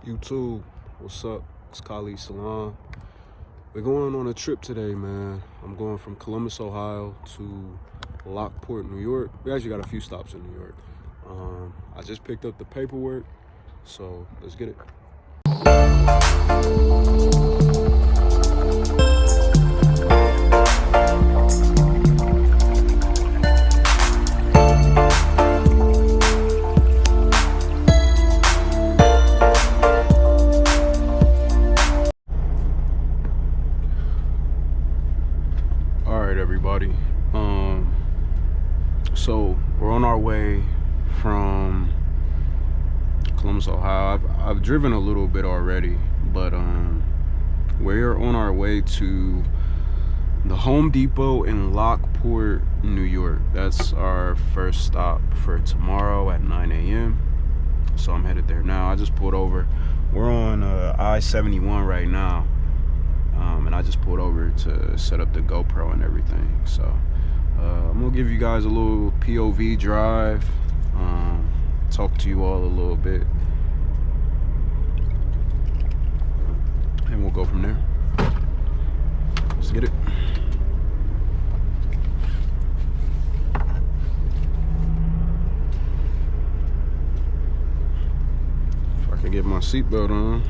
YouTube, what's up? It's Khalid Salam. We're going on a trip today, man. I'm going from Columbus, Ohio to Lockport, New York. We actually got a few stops in New York. I just picked up the paperwork, so let's get it. All right, everybody. So we're on our way from Columbus, Ohio. I've driven a little bit already, but we're on our way to the Home Depot in Lockport, New York. That's our first stop for tomorrow at 9 a.m. So I'm headed there now. I just pulled over. We're on I-71 right now. And I just pulled over to set up the GoPro and everything. So I'm gonna give you guys a little POV drive, talk to you all a little bit, and we'll go from there. Let's get it. If I can get my seatbelt on.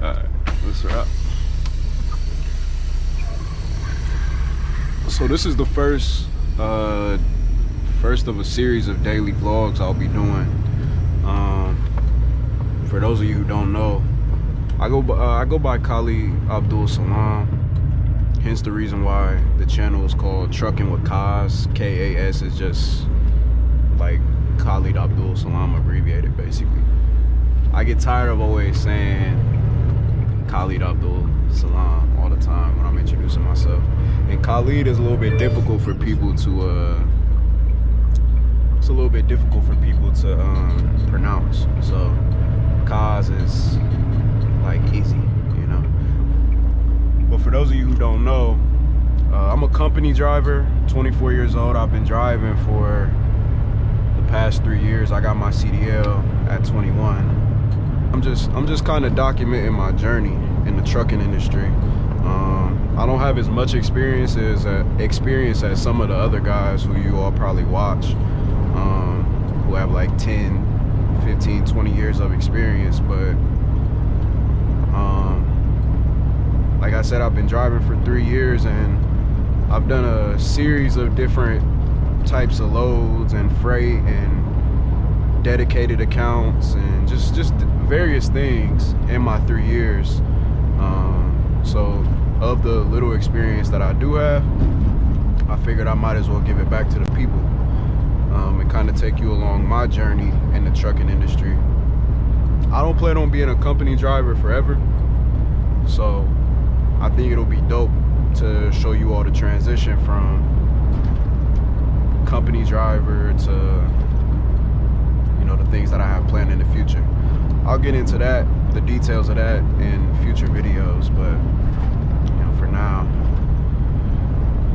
Alright, let's wrap. So this is the first of a series of daily vlogs I'll be doing. For those of you who don't know, I go by Khalid Abdul Salam. Hence the reason why the channel is called Trucking with Kaz. K-A-S is just like Khalid Abdul Salam abbreviated, basically. I get tired of always saying Khalid Abdul Salam all the time when I'm introducing myself. And Khalid is a little bit difficult for people to pronounce. So Kaz is like easy, you know. But for those of you who don't know, I'm a company driver, 24 years old. I've been driving for the past 3 years. I got my CDL at 21. I'm just kind of documenting my journey in the trucking industry. I don't have as much experience as some of the other guys who you all probably watch, who have like 10, 15, 20 years of experience. But like I said, I've been driving for 3 years, and I've done a series of different types of loads and freight and dedicated accounts and just various things in my 3 years. So of the little experience that I do have, I figured I might as well give it back to the people, and kind of take you along my journey in the trucking industry. I don't plan on being a company driver forever, so I think it'll be dope to show you all the transition from company driver to, you know, the things that I have planned in the future. I'll get into that, the details of that, in future videos, but you know, for now,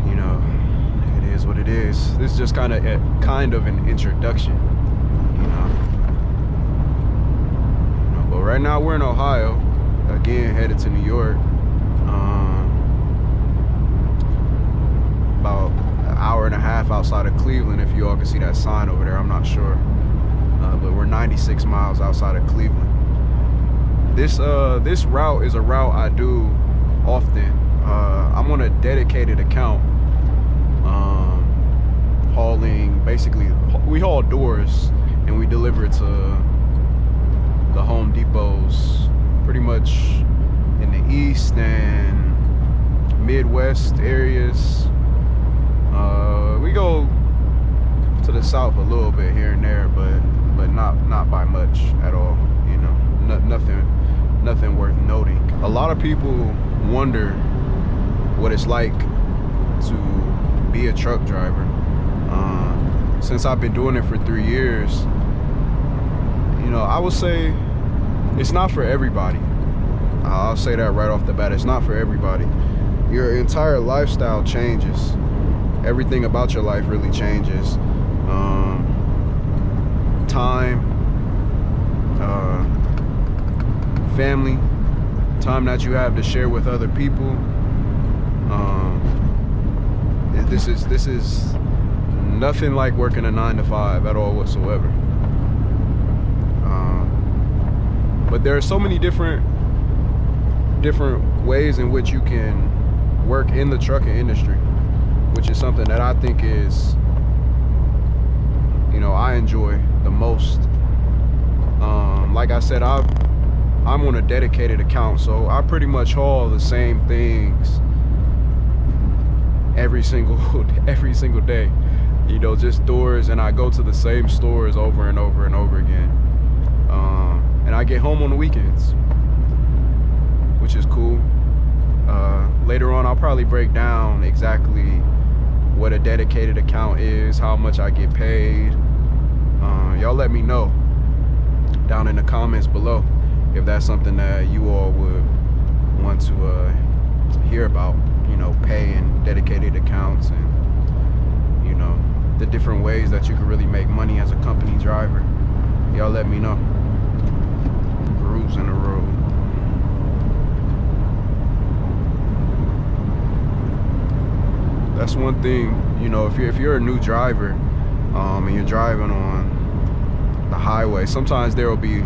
you know, it is what it is. This is just kind of an introduction, you know. But right now we're in Ohio, again headed to New York. About an hour and a half outside of Cleveland, if you all can see that sign over there. I'm not sure. But we're 96 miles outside of Cleveland. This route is a route I do often. I'm on a dedicated account, hauling, basically, we haul doors and we deliver to the Home Depots pretty much in the East and Midwest areas. We go to the South a little bit here and there, but not by much at all, you know. Nothing worth noting. A lot of people wonder what it's like to be a truck driver. Since I've been doing it for 3 years, you know, I would say it's not for everybody. I'll say that right off the bat. It's not for everybody. Your entire lifestyle changes. Everything about your life really changes. family, time that you have to share with other people. This is nothing like working a 9-to-5 at all whatsoever. But there are so many different ways in which you can work in the trucking industry, which is something that I think is, I enjoy the most. Like I said, I'm on a dedicated account, so I pretty much haul the same things every single day. Just doors, and I go to the same stores over and over and over again. And I get home on the weekends, which is cool. Later on, I'll probably break down exactly what a dedicated account is, how much I get paid. Y'all let me know down in the comments below if that's something that you all would want to hear about, pay and dedicated accounts, and the different ways that you can really make money as a company driver. Y'all let me know. Grooves in the road. That's one thing, if you're a new driver, and you're driving on the highway, sometimes there will be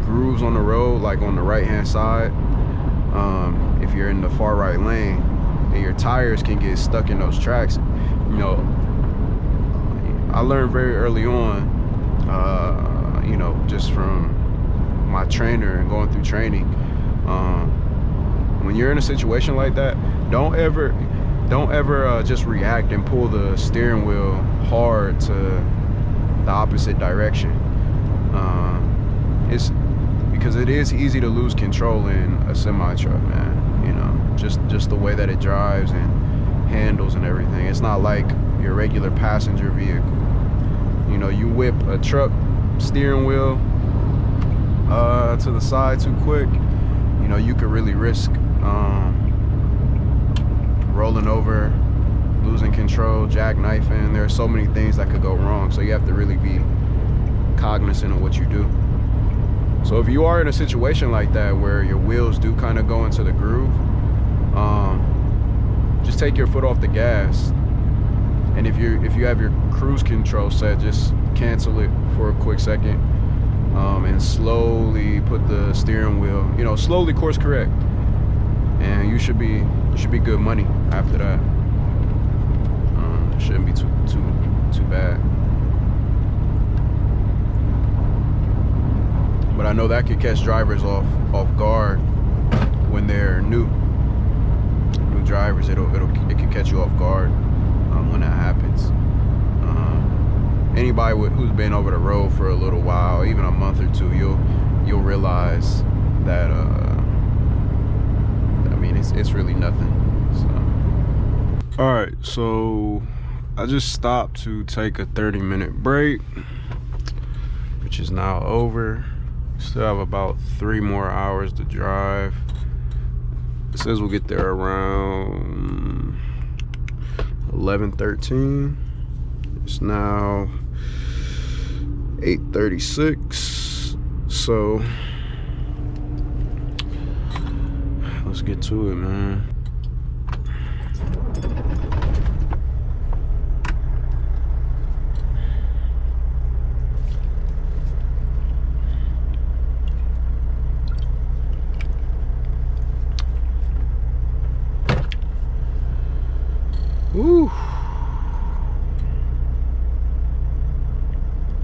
grooves on the road, like on the right hand side. If you're in the far right lane, and your tires can get stuck in those tracks. I learned very early on, just from my trainer and going through training, when you're in a situation like that, don't ever just react and pull the steering wheel hard to the opposite direction. It's because it is easy to lose control in a semi-truck, man. Just the way that it drives and handles and everything. It's not like your regular passenger vehicle. You whip a truck steering wheel to the side too quick, you could really risk rolling over, losing control, jackknifing. There are so many things that could go wrong, so you have to really be cognizant of what you do. So if you are in a situation like that where your wheels do kind of go into the groove, just take your foot off the gas, and if you have your cruise control set, just cancel it for a quick second, and slowly put the steering wheel, slowly course correct, and you should be good money after that. Shouldn't be too bad. But I know that could catch drivers off guard when they're new drivers. It can catch you off guard when that happens. Anybody who's been over the road for a little while, even a month or two, you'll realize that it's really nothing. So. All right, so I just stopped to take a 30-minute break, which is now over. Still have about 3 more hours to drive. It says we'll get there around 11:13. It's now 8:36. So let's get to it, man. Woo.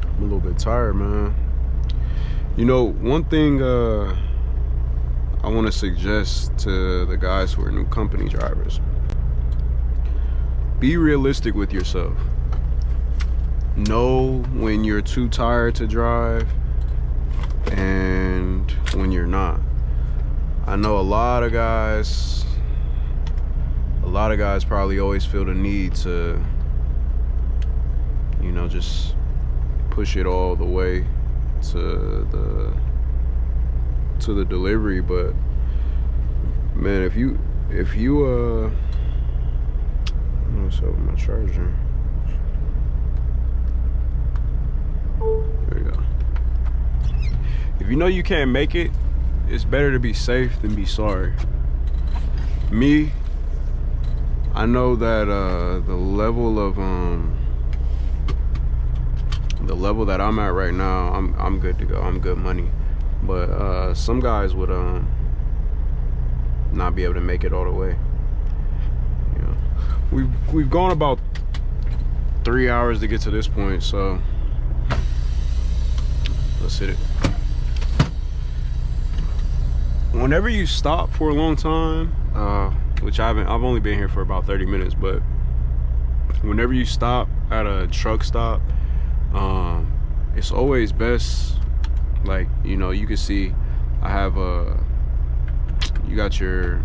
I'm a little bit tired, man. One thing I want to suggest to the guys who are new company drivers: be realistic with yourself. Know when you're too tired to drive and when you're not. I know a lot of guys probably always feel the need to, just push it all the way to the delivery. But man, if you what's up with my charger? There you go. If you know you can't make it it's better to be safe than be sorry. Me, I know that the level that I'm at right now, I'm good to go. I'm good money. But some guys would not be able to make it all the way. You know, we've gone about 3 hours to get to this point, so let's hit it. Whenever you stop for a long time, which I've only been here for about 30 minutes, but whenever you stop at a truck stop, it's always best, like, you know, you can see I have you got your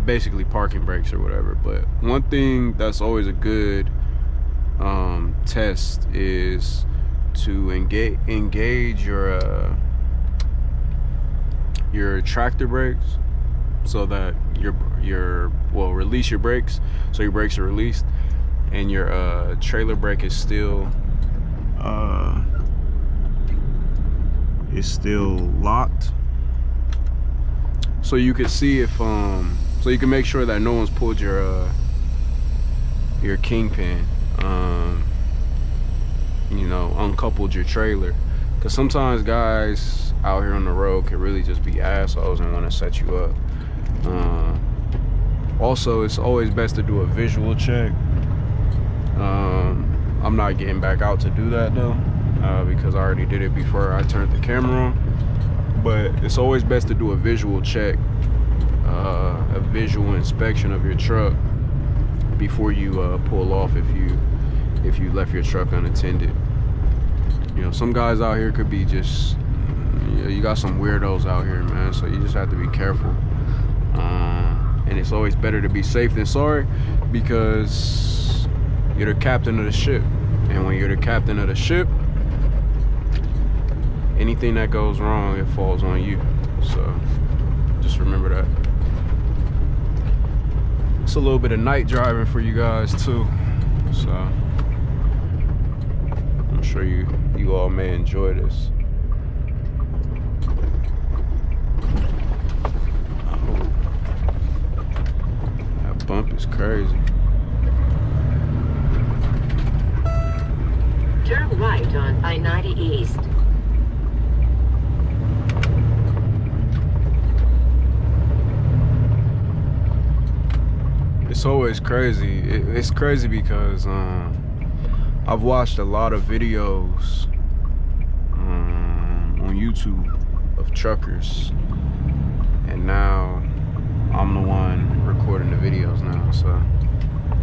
basically parking brakes or whatever. But one thing that's always a good test is to engage your tractor brakes, so that release your brakes, so your brakes are released, and your trailer brake is still locked, so you can see if so you can make sure that no one's pulled your kingpin, you know, uncoupled your trailer, because sometimes guys out here on the road can really just be assholes and want to set you up. Also, it's always best to do a visual check. I'm not getting back out to do that though, because I already did it before I turned the camera on. But it's always best to do a visual check, a visual inspection of your truck before you pull off, if you left your truck unattended. You know, some guys out here could be just, you got some weirdos out here, man, so you just have to be careful. And it's always better to be safe than sorry, because you're the captain of the ship, and when you're the captain of the ship, anything that goes wrong, it falls on you. So just remember that. It's a little bit of night driving for you guys too, so I'm sure you all may enjoy this. Oh, that bump is crazy. Turn right on I-90 East. It's always crazy. It's crazy because I've watched a lot of videos on YouTube of truckers, and now I'm the one recording the videos now, so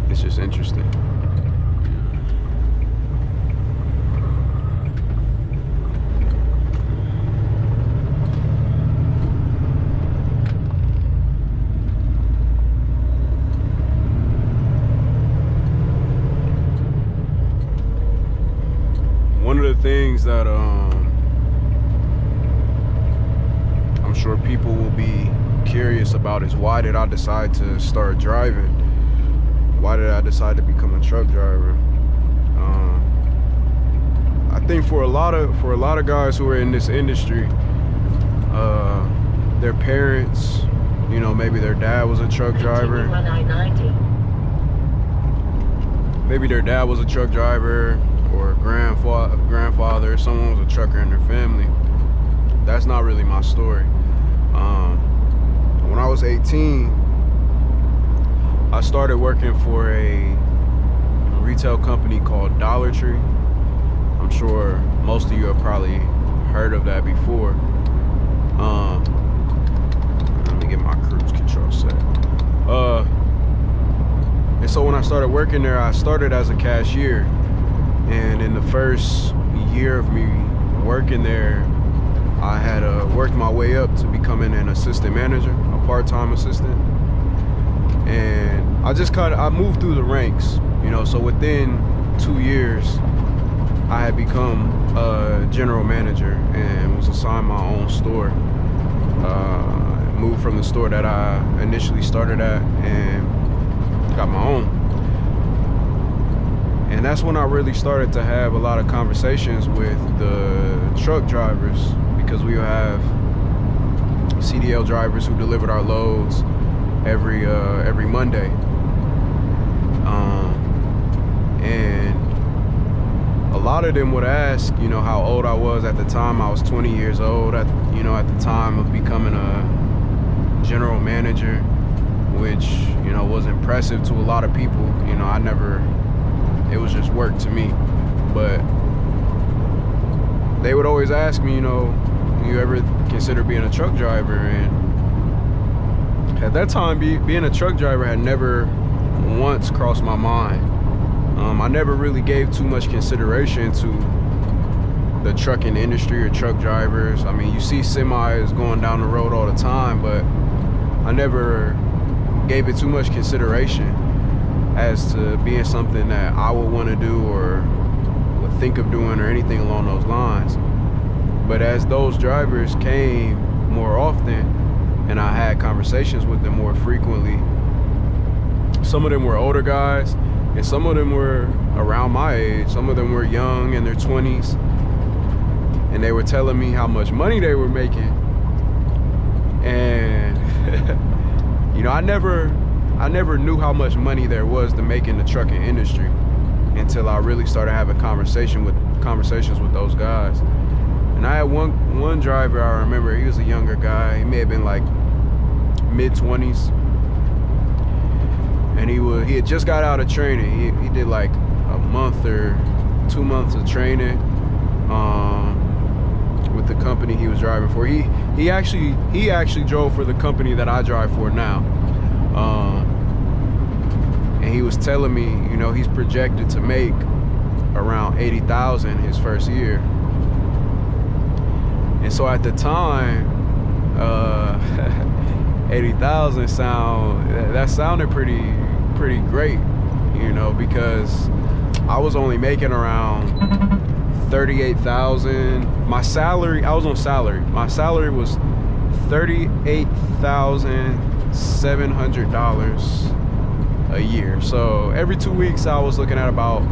it's just interesting. One of the things that I'm sure people will be curious about is, why did I decide to start driving? Why did I decide to become a truck driver? I think for a lot of guys who are in this industry, their parents, you know, maybe their dad was a truck driver. Maybe their dad was a truck driver, or grandfather, someone was a trucker in their family. That's not really my story. When I was 18, I started working for a retail company called Dollar Tree. I'm sure most of you have probably heard of that before. Let me get my cruise control set. And so when I started working there, I started as a cashier. And in the first year of me working there, I had worked my way up to becoming an assistant manager, a part-time assistant. And I moved through the ranks, you know, so within 2 years, I had become a general manager and was assigned my own store. Moved from the store that I initially started at and got my own. And that's when I really started to have a lot of conversations with the truck drivers, because we would have CDL drivers who delivered our loads every Monday. And a lot of them would ask, how old I was at the time. I was 20 years old at the time of becoming a general manager, which, was impressive to a lot of people. It was just work to me. But they would always ask me, you ever consider being a truck driver? And at that time, being a truck driver had never once crossed my mind. I never really gave too much consideration to the trucking industry or truck drivers. I mean, you see semis going down the road all the time, but I never gave it too much consideration as to being something that I would want to do or would think of doing or anything along those lines. But as those drivers came more often and I had conversations with them more frequently, some of them were older guys and some of them were around my age. Some of them were young, in their 20s, and they were telling me how much money they were making. And I never knew how much money there was to make in the trucking industry until I really started having conversations with those guys. And I had one driver, I remember, he was a younger guy. He may have been like mid-20s. And he had just got out of training. He did like a month or 2 months of training with the company he was driving for. He actually drove for the company that I drive for now. And he was telling me, he's projected to make around $80,000 his first year. And so at the time, 80,000 sounded pretty great, because I was only making around 38,000. My salary, I was on salary. My salary was $38,700 a year. So every 2 weeks I was looking at about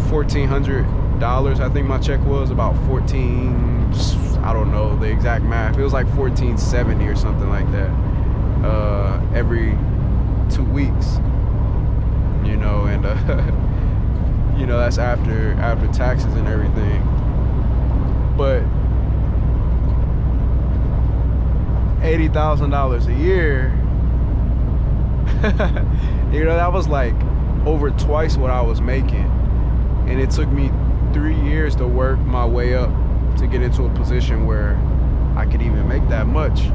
$1,400. I think my check was about 14. I don't know the exact math. It was like 1470 or something like that. Every 2 weeks. And that's after taxes and everything. But $80,000 a year, that was like over twice what I was making. And it took me 3 years to work my way up to get into a position where I could even make that much.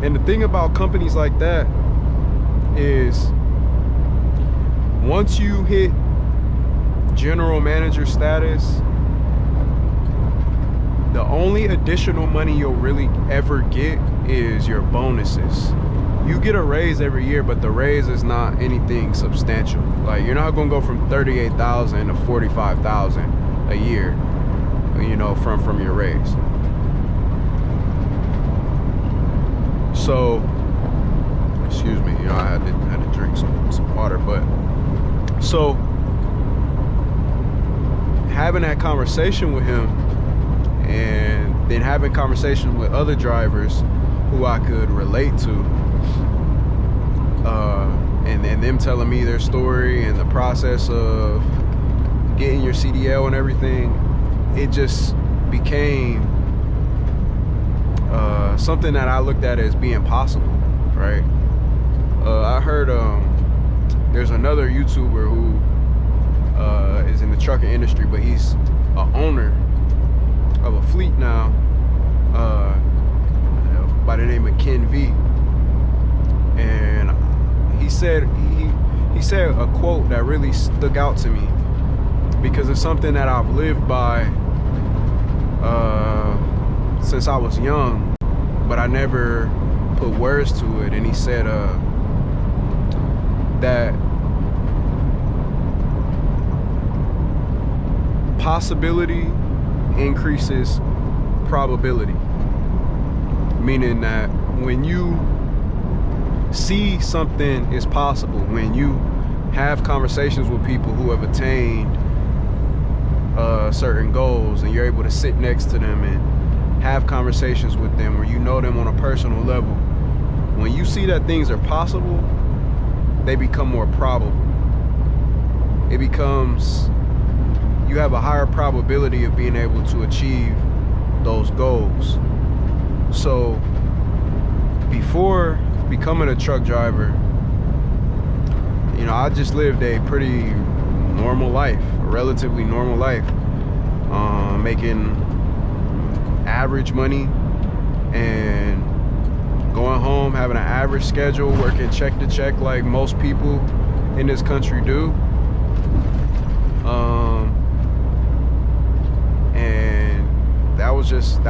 And the thing about companies like that is once you hit general manager status, the only additional money you'll really ever get is your bonuses. You get a raise every year, but the raise is not anything substantial. Like, you're not gonna go from 38,000 to 45,000 a year, from your raise. So, excuse me, I had to drink some water. But so having that conversation with him, and then having conversations with other drivers who I could relate to, and them telling me their story and the process of getting your CDL and everything, it just became something that I looked at as being possible, right? I heard there's another YouTuber who is in the trucking industry, but he's an owner of a fleet now, by the name of Ken V. And he said a quote that really stuck out to me, because it's something that I've lived by since I was young, but I never put words to it. And he said that possibility increases probability, meaning that when you see something is possible, when you have conversations with people who have attained certain goals, and you're able to sit next to them and have conversations with them, or you know them on a personal level, when you see that things are possible, they become more probable. It becomes, you have a higher probability of being able to achieve those goals. So before becoming a truck driver, you know, I just lived a pretty normal life, a relatively normal life, making average money and going home, having an average schedule, working check to check like most people in this country do. And that was just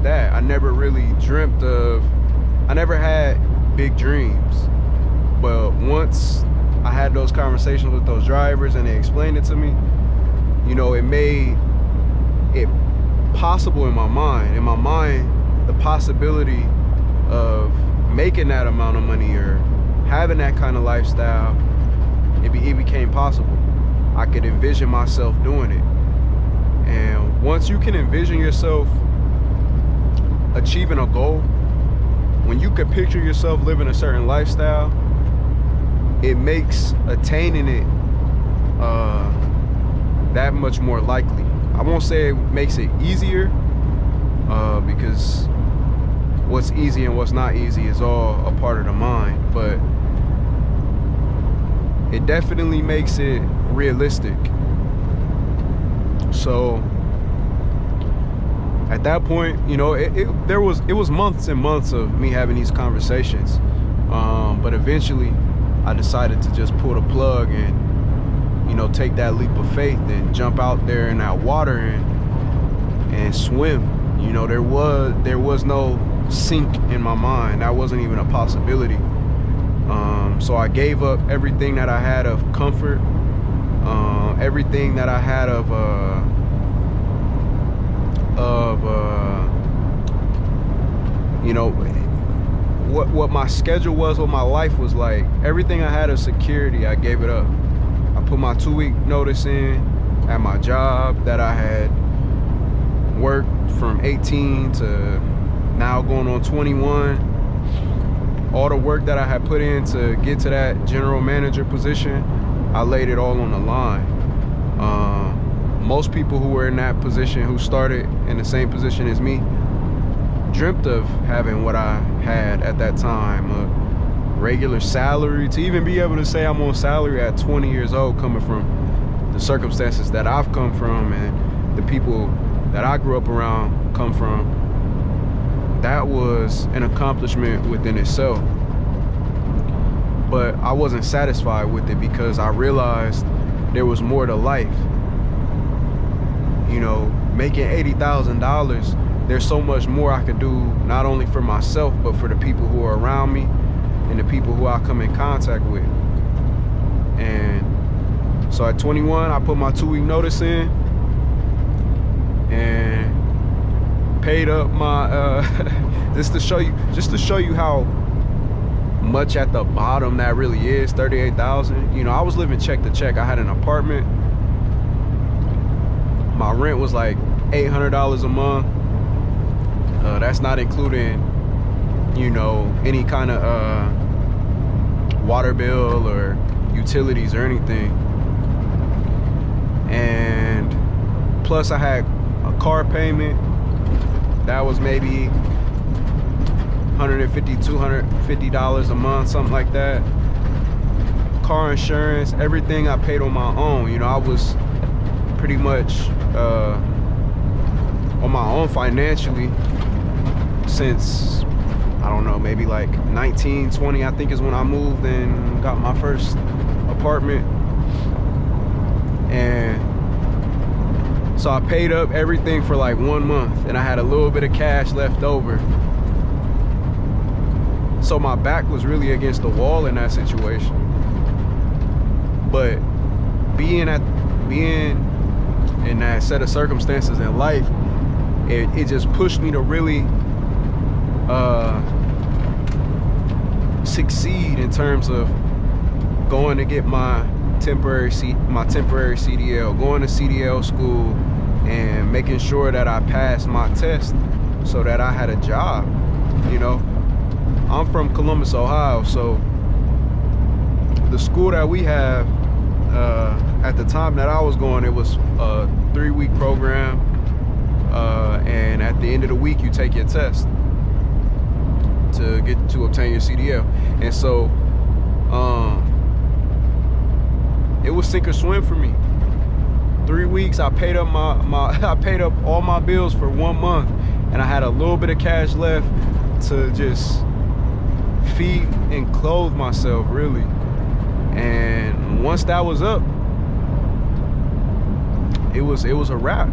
that. I never really dreamt of, I never had big dreams. But once I had those conversations with those drivers and they explained it to me, you know, it made it possible in my mind. In my mind, the possibility of making that amount of money or having that kind of lifestyle, it became possible. I could envision myself doing it. And once you can envision yourself achieving a goal, when you can picture yourself living a certain lifestyle, it makes attaining it that much more likely. I won't say it makes it easier, because what's easy and what's not easy is all a part of the mind, but it definitely makes it realistic. So at that point, you know, it was months and months of me having these conversations, but eventually I decided to just pull the plug and, you know, take that leap of faith and jump out there in that water and swim. You know, there was no sink in my mind. That wasn't even a possibility. So I gave up everything that I had of comfort, everything that I had of you know, what my schedule was, what my life was like. Everything I had of security, I gave it up. I put my 2-week notice in at my job that I had worked from 18 to now going on 21. All the work that I had put in to get to that general manager position, I laid it all on the line. Most people who were in that position, who started in the same position as me, dreamt of having what I had at that time, a regular salary. To even be able to say I'm on salary at 20 years old, coming from the circumstances that I've come from and the people that I grew up around come from, that was an accomplishment within itself. But I wasn't satisfied with it because I realized there was more to life. You know, making $80,000, there's so much more I could do, not only for myself, but for the people who are around me and the people who I come in contact with. And so at 21, I put my 2-week notice in and paid up my just to show you how much at the bottom that really is. 38,000. You know, I was living check to check. I had an apartment. My rent was like $800 a month. That's not including, you know, any kind of water bill or utilities or anything. And plus I had a car payment that was maybe $150, $250 a month, something like that. Car insurance, everything I paid on my own. You know, I was pretty much on my own financially since, I don't know, maybe like 19, 20, I think is when I moved and got my first apartment. And so I paid up everything for like 1 month and I had a little bit of cash left over. So my back was really against the wall in that situation. But being in that set of circumstances in life, it just pushed me to really succeed in terms of going to get my temporary CDL, going to CDL school and making sure that I passed my test so that I had a job. You know, I'm from Columbus, Ohio, so the school that we have, at the time that I was going, it was a 3-week program, and at the end of the week you take your test to obtain your CDL. And so it was sink or swim for me. 3 weeks, I paid up I paid up all my bills for 1 month, and I had a little bit of cash left to just feed and clothe myself, really. And once that was up, it was a wrap.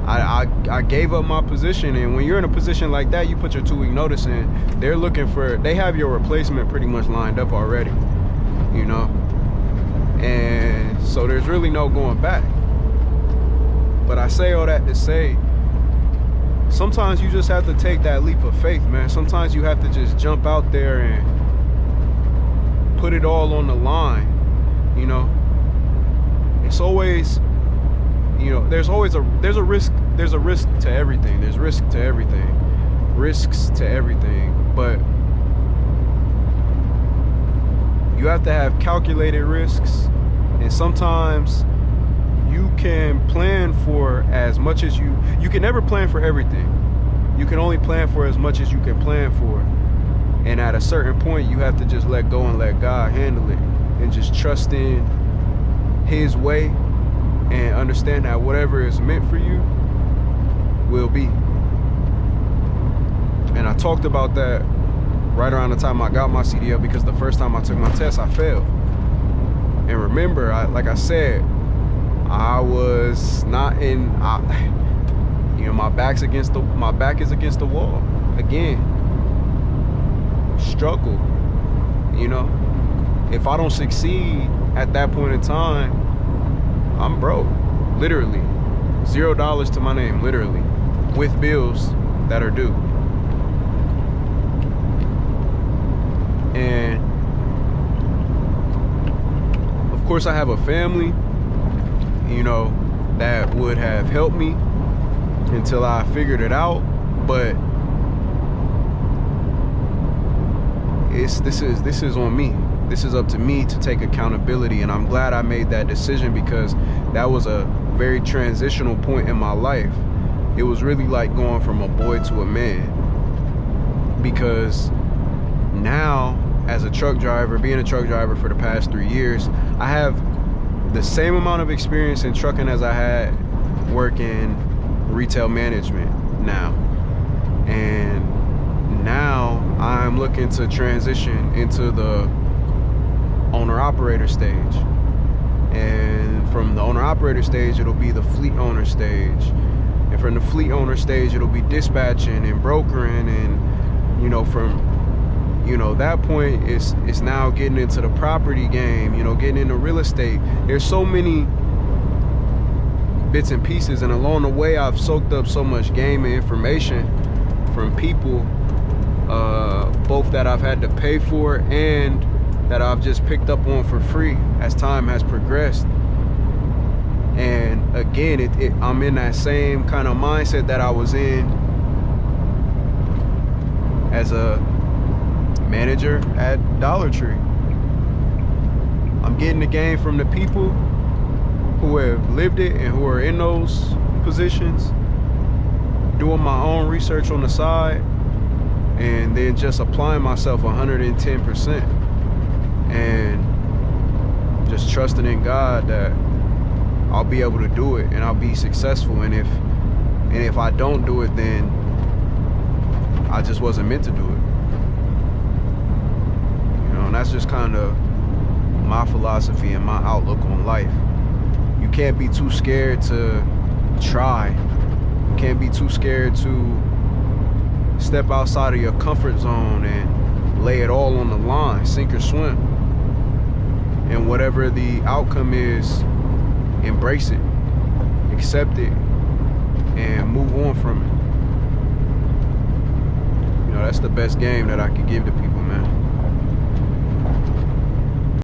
I gave up my position, and when you're in a position like that, you put your 2-week notice in. They have your replacement pretty much lined up already, you know. And so there's really no going back. But I say all that to say, sometimes you just have to take that leap of faith, man. Sometimes you have to just jump out there and put it all on the line, you know. It's always, you know, there's a risk to everything. There's risks to everything. But you have to have calculated risks, and sometimes you can plan for as much as you can never plan for everything. You can only plan for as much as you can plan for. And at a certain point, you have to just let go and let God handle it, and just trust in His way, and understand that whatever is meant for you will be. And I talked about that right around the time I got my CDL, because the first time I took my test, I failed. And remember, like I said, I was not in, you know, my back is against the wall again. Struggle, you know. If I don't succeed at that point in time, I'm broke, literally. $0 to my name, literally, with bills that are due. And of course I have a family, you know, that would have helped me until I figured it out. But this is on me. This is up to me to take accountability, and I'm glad I made that decision, because that was a very transitional point in my life. It was really like going from a boy to a man, because now, as a truck driver, being a truck driver for the past 3 years, I have the same amount of experience in trucking as I had working retail management now. And now I'm looking to transition into the owner-operator stage. And from the owner-operator stage, it'll be the fleet owner stage. And from the fleet owner stage, it'll be dispatching and brokering. And, you know, from, you know, that point, it's now getting into the property game, you know, getting into real estate. There's so many bits and pieces, and along the way, I've soaked up so much game and information from people, both that I've had to pay for and that I've just picked up on for free as time has progressed. And again, I'm in that same kind of mindset that I was in as a manager at Dollar Tree. I'm getting the game from the people who have lived it and who are in those positions, doing my own research on the side, and then just applying myself 110%, and just trusting in God that I'll be able to do it and I'll be successful. And if I don't do it, then I just wasn't meant to do it. You know, and that's just kind of my philosophy and my outlook on life. You can't be too scared to try. You can't be too scared to step outside of your comfort zone and lay it all on the line, sink or swim. And whatever the outcome is, embrace it, accept it, and move on from it. You know, that's the best game that I could give to people.